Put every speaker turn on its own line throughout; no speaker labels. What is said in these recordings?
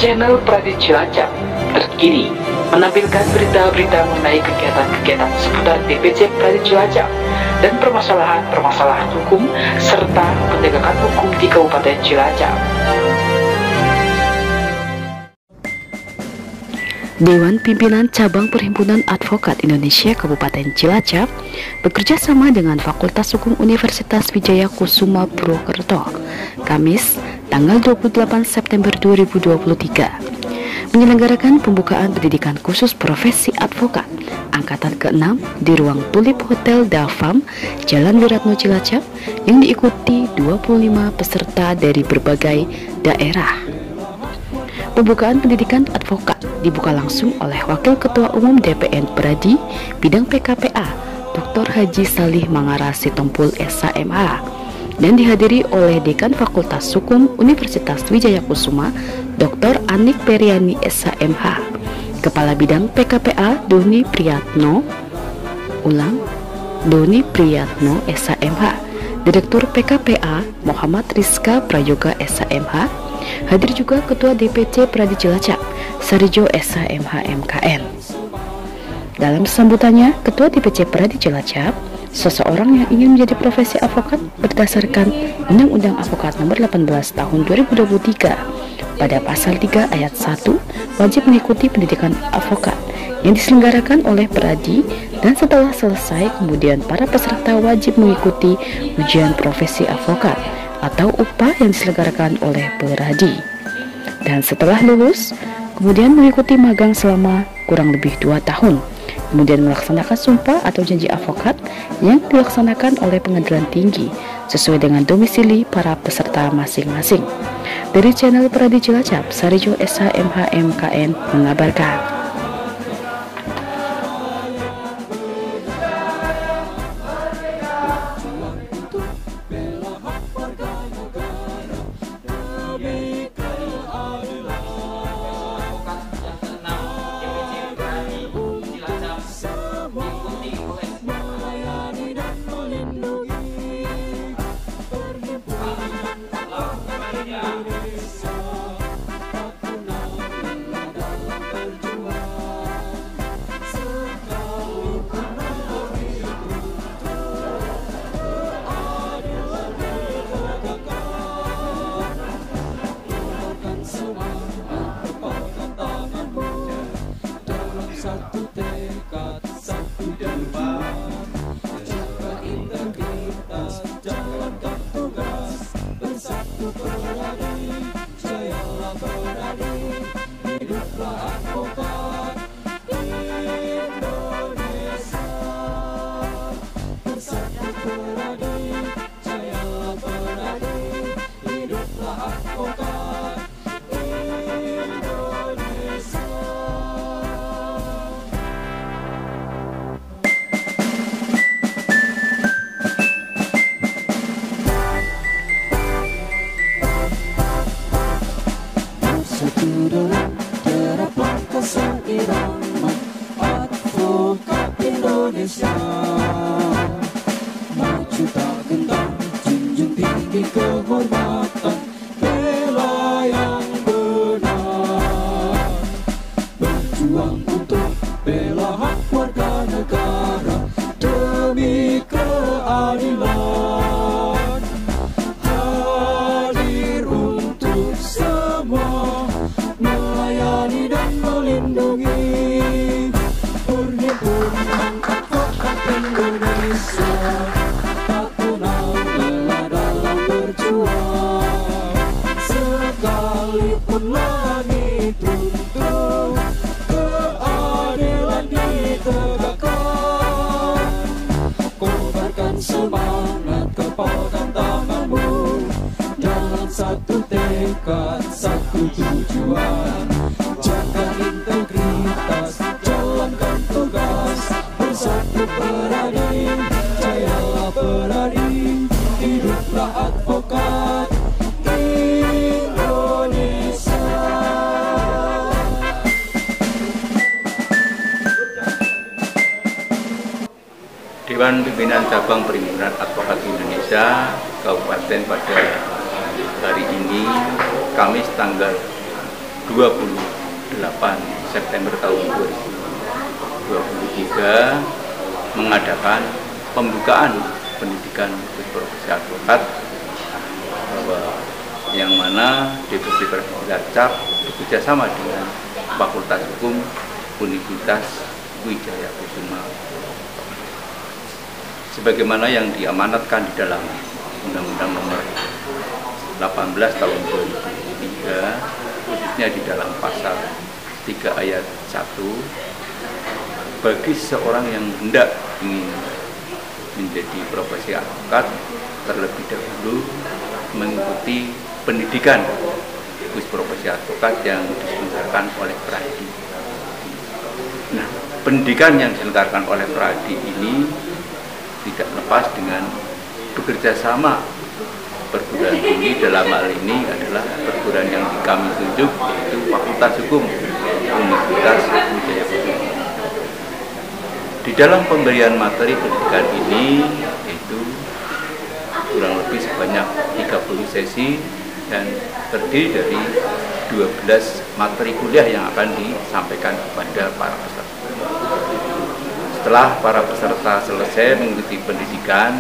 Channel Pradi Cilacap terkini menampilkan berita-berita mengenai kegiatan-kegiatan seputar DPC Pradi Cilacap dan permasalahan-permasalahan hukum serta penegakan hukum di Kabupaten Cilacap. Dewan Pimpinan Cabang Perhimpunan Advokat Indonesia Kabupaten Cilacap bekerja sama dengan Fakultas Hukum Universitas Wijaya Kusuma Purwokerto, Kamis, tanggal 28 September 2023, menyelenggarakan pembukaan pendidikan khusus profesi advokat angkatan ke-6 di ruang Tulip Hotel Dafam, Jalan Wiratno Cilacap, yang diikuti 25 peserta dari berbagai daerah. Pembukaan pendidikan advokat dibuka langsung oleh Wakil Ketua Umum DPN Pradi Bidang PKPA Dr. Haji Salih Mangara Sitompul SHMH dan dihadiri oleh Dekan Fakultas Hukum Universitas Wijaya Kusuma Dr. Anik Periani SHMH, Kepala Bidang PKPA Doni Priyatno SHMH, Direktur PKPA Muhammad Rizka Prayoga SHMH. Hadir juga Ketua DPC Pradi Cilacap Sarijo SHMH MKN. Dalam sambutannya, Ketua DPC Pradi Cilacap, seseorang yang ingin menjadi profesi advokat berdasarkan Undang-Undang Advokat Nomor 18 Tahun 2023 pada Pasal 3 Ayat 1 wajib mengikuti pendidikan advokat yang diselenggarakan oleh Pradi, dan setelah selesai kemudian para peserta wajib mengikuti ujian profesi advokat atau UPA yang diselenggarakan oleh Pradi, dan setelah lulus kemudian mengikuti magang selama kurang lebih 2 tahun, kemudian melaksanakan sumpah atau janji advokat yang dilaksanakan oleh pengadilan tinggi sesuai dengan domisili para peserta masing-masing. Dari channel Pradi Cilacap, Sarijo SHMH MKN mengabarkan.
Satu tekad, satu tujuan, jaga integritas, jalankan tugas, bersatu Pradi, jayalah Pradi, hiduplah advokat Indonesia. Bersatu Pradi, jayalah Pradi, hiduplah advokat Indonesia. Deraplah kesang irama advokat Indonesia, maju tak gentar, junjung tinggi kehormatan, bela yang benar, berjuang untuk bela hak warga negara demi keadilan, hadir untuk semua, melayani dan melindungi Perhimpunan Advokat Indonesia, tak kenal lelah dalam berjuang, sekalipun langit runtuh, keadilan ditegakkan, kobarkan semangat, kepalkan tanganmu, dalam satu tekad, satu tujuan, jaga integritas, jalankan tugas, bersatu Pradi, jayalah Pradi, hiduplah advokat Indonesia.
Dewan Pimpinan Cabang Perhimpunan Advokat Indonesia Kabupaten pada hari ini, Kamis tanggal 28 September tahun 2023 mengadakan pembukaan pendidikan profesi advokat, bahwa yang mana DPC Pradi Cilacap bekerjasama dengan Fakultas Hukum Universitas Wijaya Kusuma sebagaimana yang diamanatkan di dalam Undang-Undang Nomor 18 Tahun 2003, khususnya di dalam pasal 3 ayat 1, bagi seseorang yang hendak ingin menjadi profesi advokat terlebih dahulu mengikuti pendidikan khusus profesi advokat yang diselenggarakan oleh Pradi. Nah, pendidikan yang diselenggarakan oleh Pradi ini tidak lepas dengan bekerja sama perguruan tinggi, dalam hal ini adalah perguruan yang kami tunjuk, yaitu Fakultas Hukum Universitas Wijaya Kusuma. Di dalam pemberian materi pendidikan ini yaitu kurang lebih sebanyak 30 sesi dan terdiri dari 12 materi kuliah yang akan disampaikan kepada para peserta. Setelah para peserta selesai mengikuti pendidikan,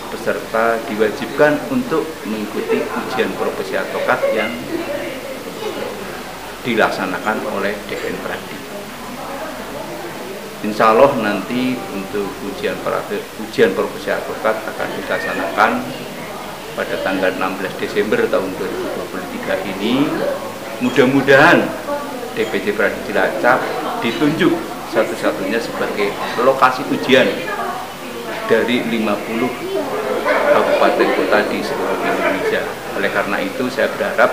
peserta diwajibkan untuk mengikuti ujian profesi advokat yang dilaksanakan oleh DPN Pradi. Insya Allah nanti untuk ujian profesi advokat akan dilaksanakan pada tanggal 16 Desember tahun 2023 ini. Mudah-mudahan DPC Pradi Cilacap ditunjuk satu-satunya sebagai lokasi ujian dari 50 kabupaten kota di seluruh Indonesia. Oleh karena itu saya berharap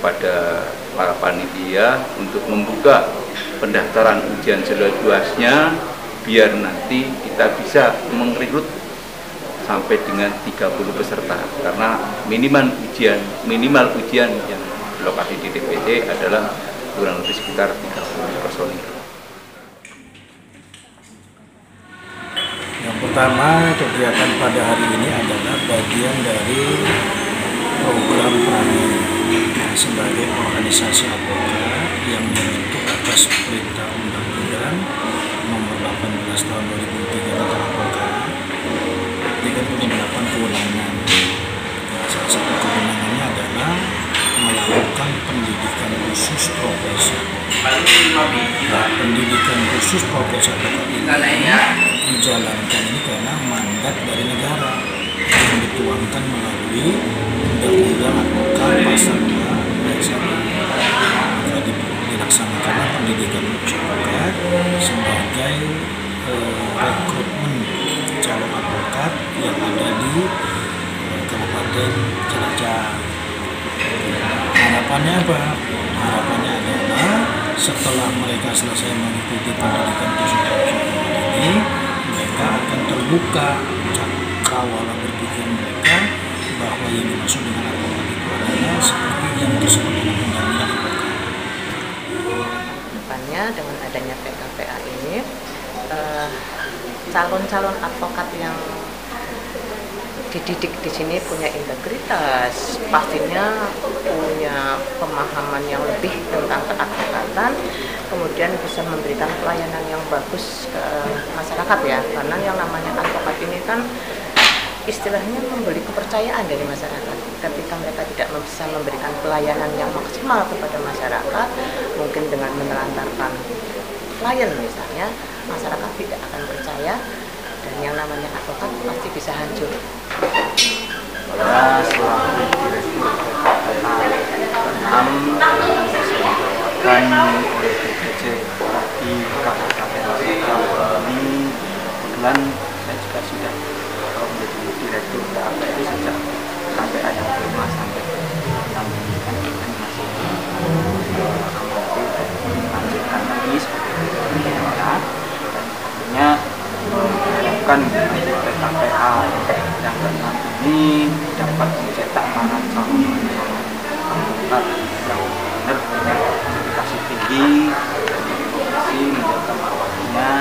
pada para panitia untuk membuka pendaftaran ujian seluas-luasnya biar nanti kita bisa merekrut sampai dengan 30 peserta, karena minimal ujian yang lokasi di DPC adalah kurang lebih sekitar 30 personil.
Yang pertama, kegiatan pada hari ini adalah bagian dari program Pradi sebagai organisasi advokat yang dibentuk atas perintah Undang-Undang Nomor 18 Tahun 2003 tentang advokat dengan beberapa kewenangan. Salah satu kewenangannya adalah melakukan pendidikan khusus profesi. Pendidikan khusus profesi advokat ini dijalankan ini karena mandat dari negara yang dituangkan melalui Undang-Undang Advokat pasal 2 ayat 1. Maka dilaksanakan pendidikan khusus advokat sebagai rekrutmen calon advokat yang ada di Kabupaten Cilacap. Harapannya apa? Harapannya adalah setelah mereka selesai mengikuti pendidikan khusus advokat ini, mereka akan terbuka cakrawala berpikir mereka bahwa yang dimaksud dengan advokat itu adalah seperti yang disebut dengan undang-undang advokat.
Depannya dengan adanya PKPA ini, calon-calon advokat yang dididik di sini punya integritas, pastinya punya pemahaman yang lebih tentang keadvokatan, kemudian bisa memberikan pelayanan yang bagus ke masyarakat ya, karena yang namanya advokat ini kan istilahnya memberi kepercayaan dari masyarakat. Ketika mereka tidak bisa memberikan pelayanan yang maksimal kepada masyarakat, mungkin dengan menelantarkan klien misalnya, masyarakat tidak akan percaya, dan yang namanya advokat pasti bisa hancur.
Saya selaku Direktur PKPA 6 diselenggarakan oleh DPC Pradi Kabupaten Cilacap ini. Kebetulan saya juga sudah menjadi Direktur PKPA itu sejak KPA yang kelima sampai yang ini kan masih lanjutkan lagi sebagai Direktur dan tentunya mengharapkan PKPA yang ke-6 ini dapat mencetak para calon advokat yang benar punya kualifikasi tinggi dan profesi menjaga marwahnya,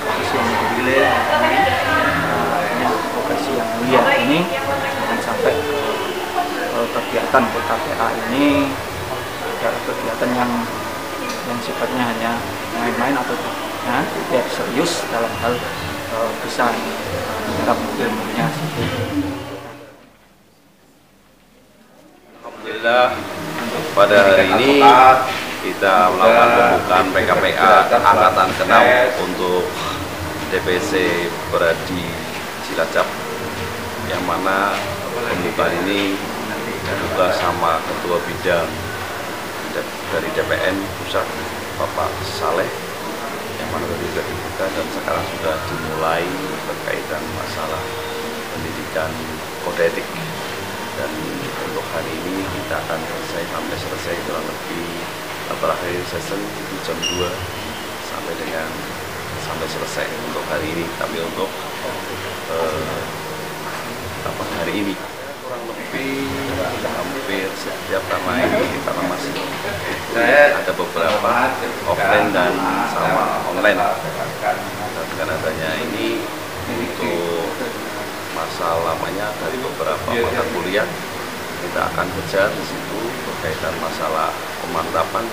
profesi yang mulia, profesi yang mulia ini. Jangan sampai kegiatan PKPA ini kegiatan yang sifatnya hanya main-main atau tidak serius dalam hal bisa menyerap ilmunya.
Alhamdulillah pada hari ini kita melakukan pembukaan PKPA Angkatan ke-6 untuk DPC Pradi Cilacap, yang mana pembukaan ini dibuka sama Ketua Bidang dari DPN Pusat Bapak Saleh, yang mana tadi sudah dibuka dan sekarang sudah dimulai berkaitan masalah pendidikan kode etik. Dan untuk hari ini kita akan sampai selesai kurang lebih terakhir session di jam 2 sampai selesai untuk hari ini. Tapi untuk hari ini kurang lebih hampir setiap karena ini karena masih ada beberapa offline dan sama online. Dan dengan adanya ini untuk masa lamanya dari beberapa mata kuliah kita akan kejar di situ berkaitan masalah pemantapan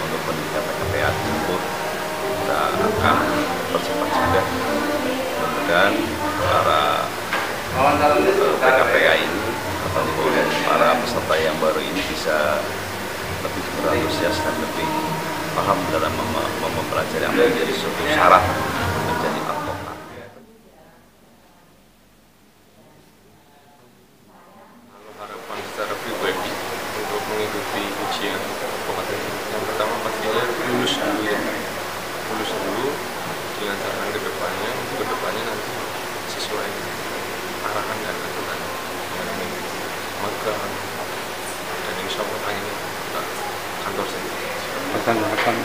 untuk pendidikan PKPA tersebut. Kita akan percepat juga, mudah-mudahan para PKPA ini ataupun para peserta yang baru ini bisa lebih berantusias dan lebih paham dalam mempelajari yang menjadi suatu syarat menjadi advokat.
Harapan secara pribadi untuk mengikuti ujian advokat ini, yang pertama pastinya lulus dulu dilancarkan ke depannya nanti sesuai arahan dan aturan magang, dan insya Allah pengen ke kantor sendiri.
Pesan mungkin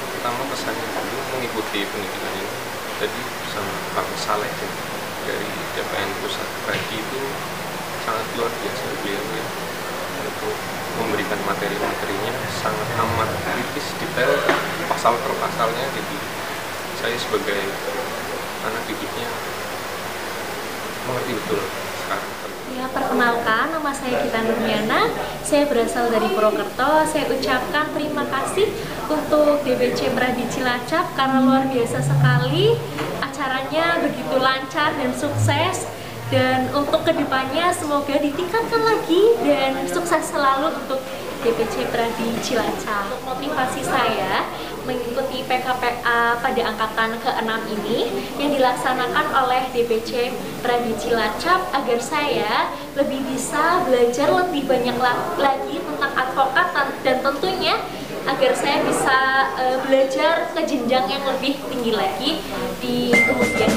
pertama pesannya dulu mengikuti pendidikan ini. Jadi bersama Pak Saleh dari DPN Pusat Pradi itu sangat luar biasa beliau ya, untuk memberikan materi-materinya sangat amat kritis, detail, pasal per pasalnya. Jadi saya sebagai anak didiknya mengerti betul sekarang.
Ya, perkenalkan, nama saya Gita Nurmiana, saya berasal dari Purwokerto. Saya ucapkan terima kasih untuk DPC Pradi Cilacap karena luar biasa sekali acaranya, begitu lancar dan sukses. Dan untuk kedepannya semoga ditingkatkan lagi dan sukses selalu untuk DPC Pradi Cilacap. Motivasi saya mengikuti PKPA pada angkatan ke-6 ini yang dilaksanakan oleh DPC Pradi Cilacap agar saya lebih bisa belajar lebih banyak lagi tentang advokat dan tentunya agar saya bisa belajar ke jenjang yang lebih tinggi lagi di kemudian.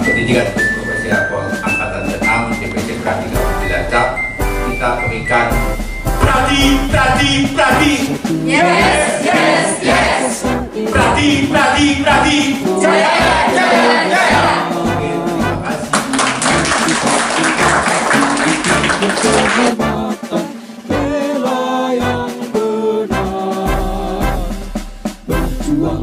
Pendidikan profesi angkatan ke-6 DPC Pradi Cilacap, kita berikan Pradi. Yes. Pradi. Jaya.
Bela yang benar, berjuang